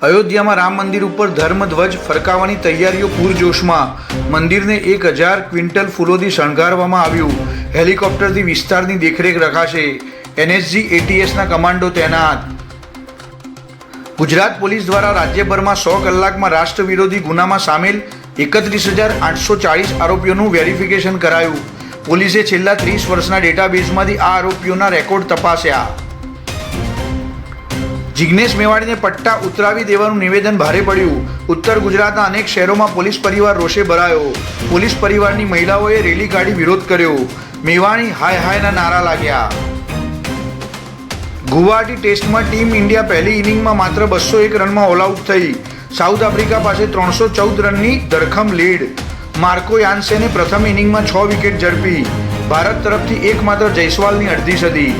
અયોધ્યામાં રામ મંદિર ઉપર ધર્મધ્વજ ફરકાવવાની તૈયારીઓ પૂરજોશમાં. મંદિરને 1000 ક્વિન્ટલ ફૂલોથી શણગારવામાં આવ્યું. હેલિકોપ્ટરથી વિસ્તારની દેખરેખ રખાશે. NSG ATSના કમાન્ડો તૈનાત. ગુજરાત પોલીસ દ્વારા રાજ્યભરમાં 100 કલાકમાં રાષ્ટ્ર વિરોધી ગુનામાં સામેલ 31,840 આરોપીઓનું વેરિફિકેશન કરાયું. પોલીસે છેલ્લા 30 વર્ષના ડેટાબેઝમાંથી આ આરોપીઓના રેકોર્ડ તપાસ્યા. જિગ્નેશ મેવાણીને પટ્ટા ઉતરાવી દેવાનું નિવેદન ભારે પડ્યું. ઉત્તર ગુજરાતના અનેક શહેરોમાં પોલીસ પરિવાર રોષે ભરાયો. પોલીસ પરિવારની મહિલાઓએ રેલી કાઢી વિરોધ કર્યો. મેવાણી હાય હાયના નારા લાગ્યા. ગુવાહાટી ટેસ્ટમાં ટીમ ઇન્ડિયા પહેલી ઇનિંગમાં માત્ર 201 રનમાં ઓલ આઉટ થઈ. સાઉથ આફ્રિકા પાસે 314 રનની ધરખમ લીડ. માર્કો યાન્સેને પ્રથમ ઇનિંગમાં 6 વિકેટ ઝડપી. ભારત તરફથી એકમાત્ર જયસ્વાલની અડધી સદી.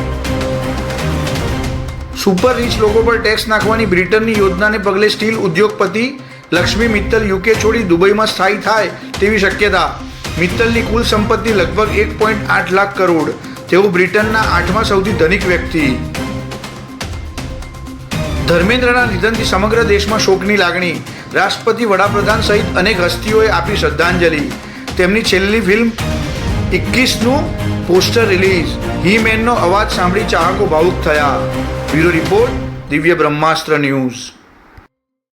સુપર રિચ લોકો પર ટેક્સ નાખવાની બ્રિટનની યોજનાને પગલે સ્ટીલ ઉદ્યોગપતિ લક્ષ્મી મિત્તલ UK છોડી દુબઈમાં સ્થાયી થાય તેવી શક્યતા. મિત્તલની કુલ સંપત્તિ લગભગ 1.8 લાખ કરોડ. તેઓ બ્રિટનના 8મા સૌથી ધનિક વ્યક્તિ. ધર્મેન્દ્રના નિધનથી સમગ્ર દેશમાં શોકની લાગણી. રાષ્ટ્રપતિ, વડાપ્રધાન સહિત અનેક હસ્તીઓએ આપી શ્રદ્ધાંજલિ. તેમની છેલ્લી ફિલ્મ 21નું પોસ્ટર રિલીઝ. હી મેનનો અવાજ સાંભળી ચાહકો ભાવુક થયા. બ્યુરો રિપોર્ટ, દિવ્ય બ્રહ્માસ્ત્ર ન્યૂઝ.